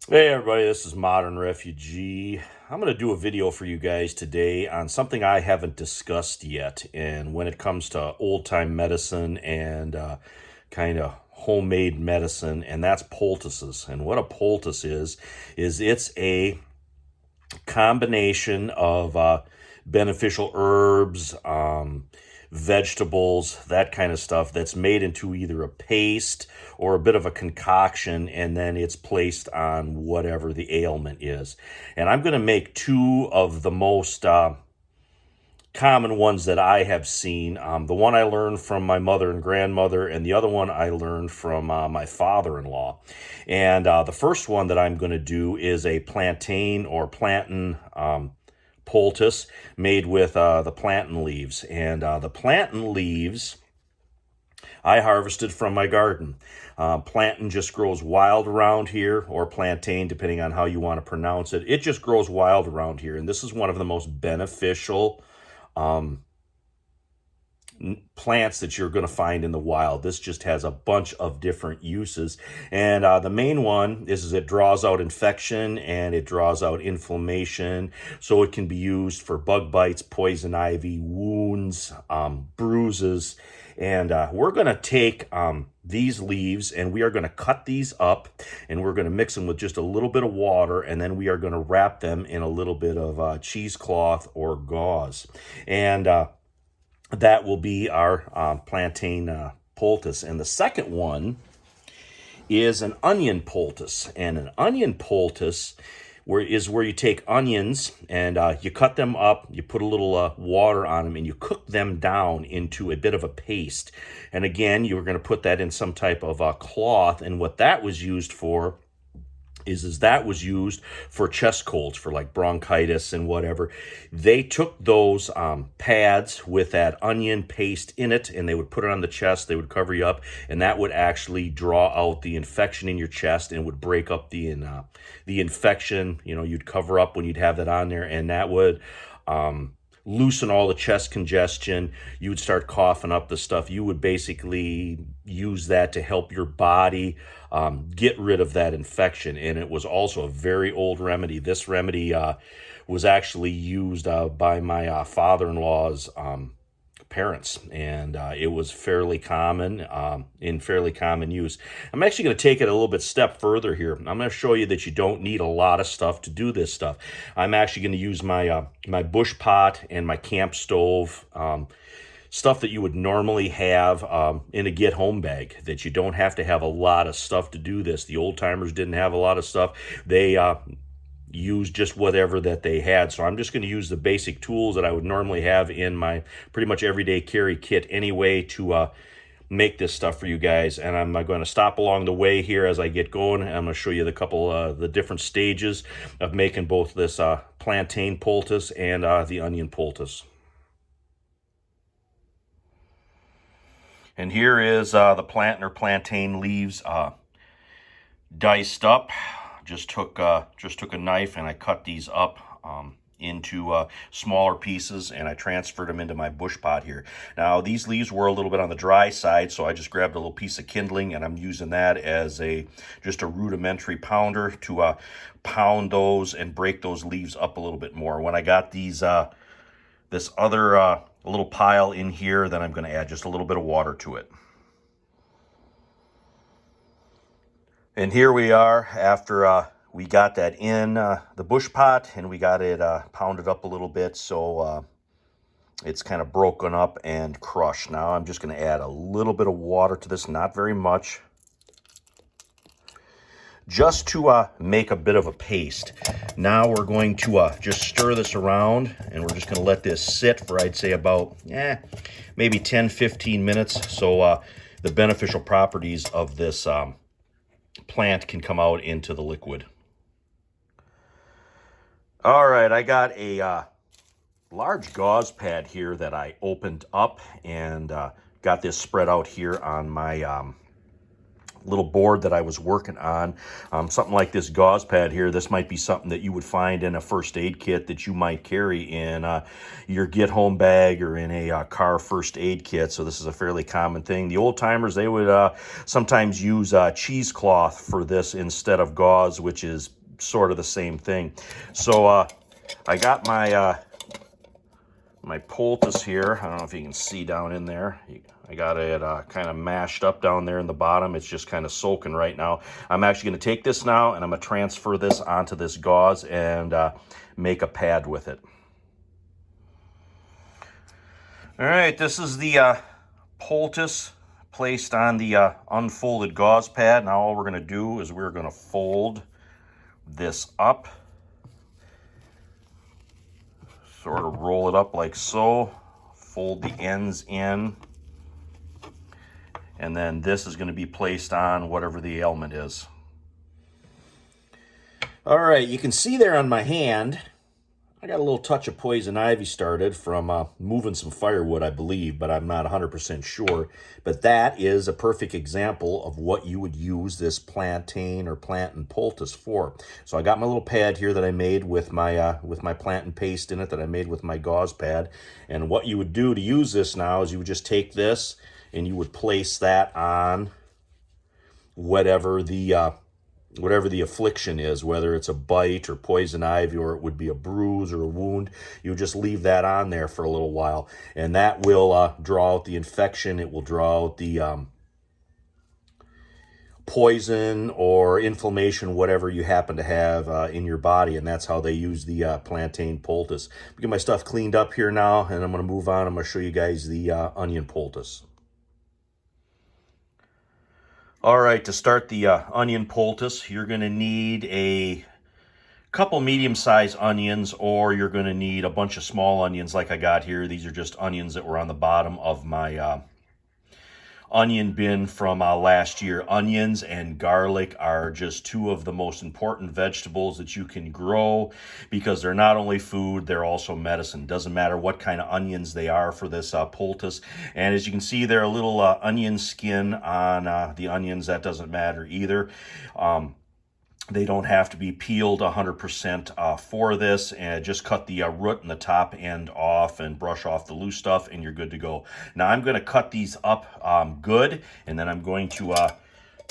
Hey everybody, this is Modern Refugee. I'm going to do a video for you guys today on something I haven't discussed yet. And when it comes to old-time medicine and kind of homemade medicine, and that's poultices. And what a poultice is it's a combination of beneficial herbs, vegetables, that kind of stuff that's made into either a paste or a bit of a concoction, and then it's placed on whatever the ailment is. And I'm going to make two of the most common ones that I have seen. The one I learned from my mother and grandmother, and the other one I learned from my father-in-law. And the first one that I'm going to do is a plantain or plantain poultice made with the plantain leaves. And the plantain leaves I harvested from my garden. Plantain just grows wild around here, or plantain, depending on how you want to pronounce it. It just grows wild around here, and this is one of the most beneficial plants that you're going to find in the wild. This just has a bunch of different uses, and the main one is it draws out infection and it draws out inflammation, so it can be used for bug bites, poison ivy, wounds, bruises. And we're going to take these leaves and we are going to cut these up, and we're going to mix them with just a little bit of water, and then we are going to wrap them in a little bit of cheesecloth or gauze. And that will be our plantain poultice. And the second one is an onion poultice. And an onion poultice where you take onions and you cut them up, you put a little water on them, and you cook them down into a bit of a paste. And again, you're going to put that in some type of cloth. And what that was used for is that was used for chest colds, for like bronchitis and whatever. They took those pads with that onion paste in it, and they would put it on the chest. They would cover you up, and that would actually draw out the infection in your chest and would break up the infection. You know, you'd cover up when you'd have that on there, and that would loosen all the chest congestion. You would start coughing up the stuff. You would basically use that to help your body get rid of that infection. And it was also a very old remedy. This remedy was actually used by my father-in-law's parents, and it was fairly common, in fairly common use. I'm actually going to take it a little bit step further here. I'm going to show you that you don't need a lot of stuff to do this stuff. I'm actually going to use my my bush pot and my camp stove, stuff that you would normally have in a get home bag, that you don't have to have a lot of stuff to do this. The old timers didn't have a lot of stuff. They use just whatever that they had. So I'm just going to use the basic tools that I would normally have in my pretty much everyday carry kit anyway to make this stuff for you guys. And I'm going to stop along the way here as I get going. I'm going to show you the couple the different stages of making both this plantain poultice and the onion poultice. And here is the plantain or plantain leaves diced up. Just took a knife and I cut these up into smaller pieces, and I transferred them into my bush pot here. Now these leaves were a little bit on the dry side, so I just grabbed a little piece of kindling, and I'm using that as just a rudimentary pounder to pound those and break those leaves up a little bit more. When I got these this other little pile in here, then I'm going to add just a little bit of water to it. And here we are after we got that in the bush pot, and we got it pounded up a little bit, so it's kind of broken up and crushed. Now I'm just going to add a little bit of water to this, not very much, just to make a bit of a paste. Now we're going to just stir this around, and we're just going to let this sit for, I'd say, about maybe 10-15 minutes, so the beneficial properties of this plant can come out into the liquid. All right, I got a large gauze pad here that I opened up, and got this spread out here on my little board that I was working on. Something like this gauze pad here, this might be something that you would find in a first aid kit that you might carry in your get home bag or in a car first aid kit. So this is a fairly common thing. The old timers, they would sometimes use cheesecloth for this instead of gauze, which is sort of the same thing. So I got my my poultice here. I don't know if you can see down in there. I got it kind of mashed up down there in the bottom. It's just kind of soaking right now. I'm actually going to take this now and I'm going to transfer this onto this gauze and make a pad with it. All right, this is the poultice placed on the unfolded gauze pad. Now all we're going to do is we're going to fold this up. Sort of roll it up like so, fold the ends in, and then this is going to be placed on whatever the ailment is. All right, you can see there on my hand, I got a little touch of poison ivy started from moving some firewood, I believe, but I'm not 100% sure. But that is a perfect example of what you would use this plantain or plantain poultice for. So I got my little pad here that I made with my plantain paste in it that I made with my gauze pad. And what you would do to use this now is you would just take this and you would place that on whatever the affliction is, whether it's a bite or poison ivy, or it would be a bruise or a wound. You just leave that on there for a little while, and that will draw out the infection. It will draw out the poison or inflammation, whatever you happen to have in your body, and that's how they use the plantain poultice. Get my stuff cleaned up here now, and I'm going to move on. I'm going to show you guys the onion poultice. All right, to start the onion poultice, you're going to need a couple medium-sized onions, or you're going to need a bunch of small onions like I got here. These are just onions that were on the bottom of my onion bin from last year. Onions and garlic are just two of the most important vegetables that you can grow because they're not only food, they're also medicine. Doesn't matter what kind of onions they are for this poultice. And as you can see, there are a little onion skin on the onions. That doesn't matter either. They don't have to be peeled 100% for this, and just cut the root and the top end off and brush off the loose stuff, and you're good to go. Now I'm going to cut these up good, and then I'm going to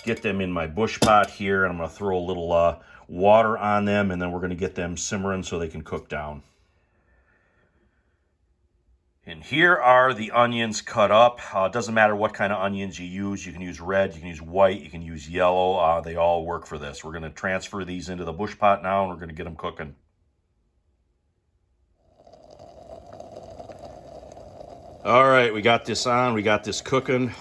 get them in my bush pot here, and I'm going to throw a little water on them, and then we're going to get them simmering so they can cook down. And here are the onions cut up. It doesn't matter what kind of onions you use. You can use red, you can use white, you can use yellow. They all work for this. We're going to transfer these into the bush pot now, and we're going to get them cooking. All right, we got this on. We got this cooking.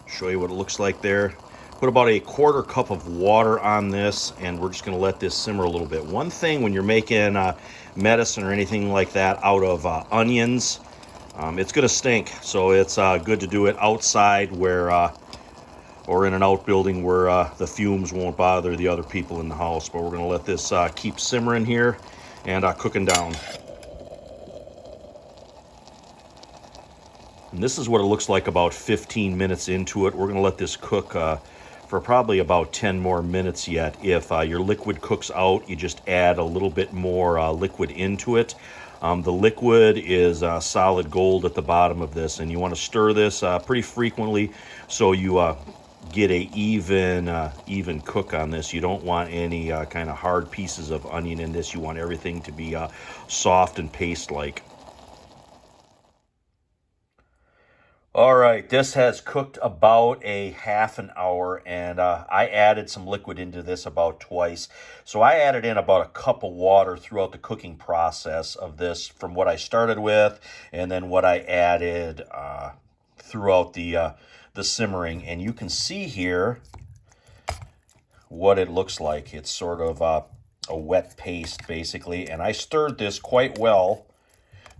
Show you what it looks like there. Put about a quarter cup of water on this, and we're just going to let this simmer a little bit. One thing when you're making medicine or anything like that out of onions, it's going to stink. So it's good to do it outside where, or in an outbuilding where the fumes won't bother the other people in the house. But we're going to let this keep simmering here and cooking down. And this is what it looks like about 15 minutes into it. We're going to let this cook for probably about 10 more minutes yet. If your liquid cooks out, you just add a little bit more liquid into it. The liquid is solid gold at the bottom of this, and you want to stir this pretty frequently so you get a even cook on this. You don't want any kind of hard pieces of onion in this. You want everything to be soft and paste-like. All right, this has cooked about a half an hour, and I added some liquid into this about twice. So I added in about a cup of water throughout the cooking process of this, from what I started with and then what I added throughout the simmering. And you can see here what it looks like. It's sort of a wet paste, basically. And I stirred this quite well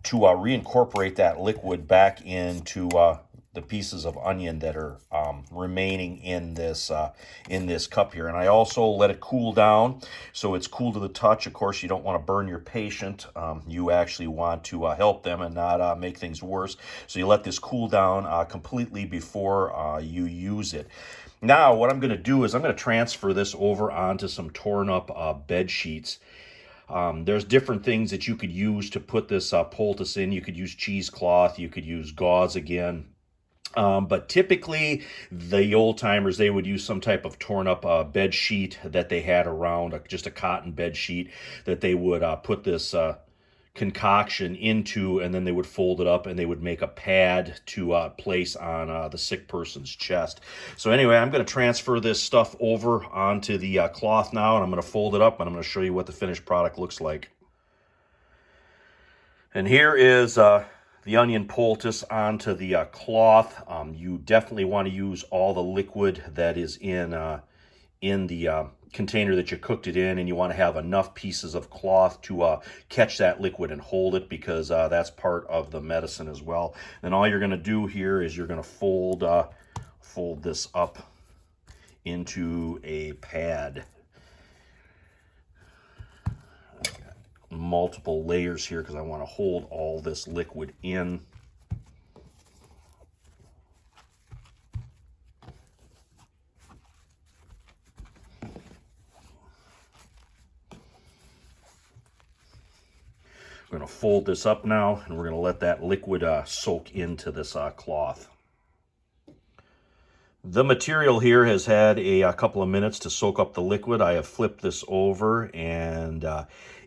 to reincorporate that liquid back into the pieces of onion that are remaining in this cup here. And I also let it cool down, so it's cool to the touch. Of course, you don't want to burn your patient. You actually want to help them and not make things worse. So you let this cool down completely before you use it. Now, what I'm going to do is I'm going to transfer this over onto some torn up bed sheets. There's different things that you could use to put this poultice in. You could use cheesecloth. You could use gauze again. But typically, the old timers, they would use some type of torn up bed sheet that they had around, just a cotton bed sheet that they would put this concoction into, and then they would fold it up and they would make a pad to place on the sick person's chest. So anyway, I'm going to transfer this stuff over onto the cloth now, and I'm going to fold it up, and I'm going to show you what the finished product looks like. And here is the onion poultice onto the cloth. You definitely want to use all the liquid that is in the container that you cooked it in, and you want to have enough pieces of cloth to catch that liquid and hold it, because that's part of the medicine as well. And all you're going to do here is you're going to fold this up into a pad. Multiple layers here because I want to hold all this liquid in. We're going to fold this up now, and we're going to let that liquid soak into this cloth. The material here has had a couple of minutes to soak up the liquid. I have flipped this over, and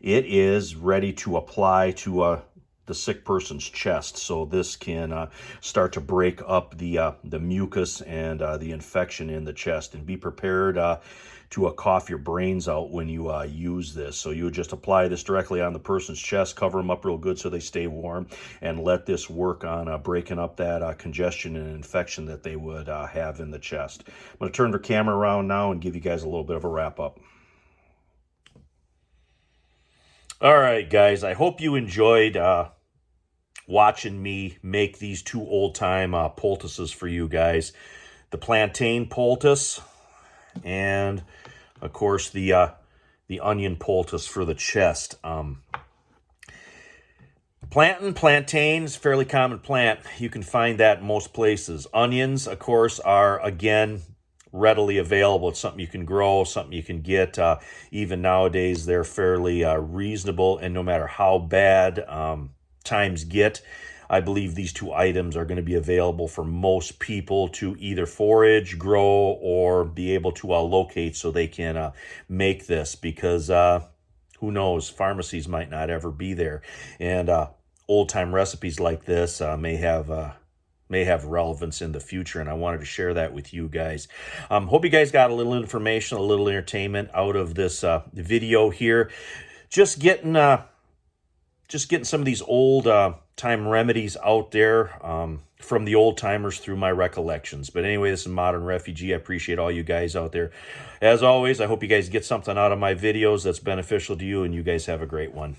it is ready to apply to the sick person's chest. So this can start to break up the mucus and the infection in the chest. And be prepared to cough your brains out when you use this. So you would just apply this directly on the person's chest, cover them up real good so they stay warm, and let this work on breaking up that congestion and infection that they would have in the chest. I'm going to turn the camera around now and give you guys a little bit of a wrap up. All right, guys, I hope you enjoyed watching me make these two old-time poultices for you guys. The Plantain Poultice and, of course, the Onion Poultice for the chest. Plantain is a fairly common plant. You can find that in most places. Onions, of course, are, again, readily available. It's something you can grow, something you can get. Even nowadays, they're fairly reasonable, and no matter how bad times get, I believe these two items are going to be available for most people to either forage, grow, or be able to locate so they can make this, because who knows, pharmacies might not ever be there. And old-time recipes like this may have relevance in the future, and I wanted to share that with you guys. Hope you guys got a little information, a little entertainment out of this video here. Just getting some of these old time remedies out there from the old timers through my recollections. But anyway, this is Modern Refugee. I appreciate all you guys out there. As always, I hope you guys get something out of my videos that's beneficial to you, and you guys have a great one.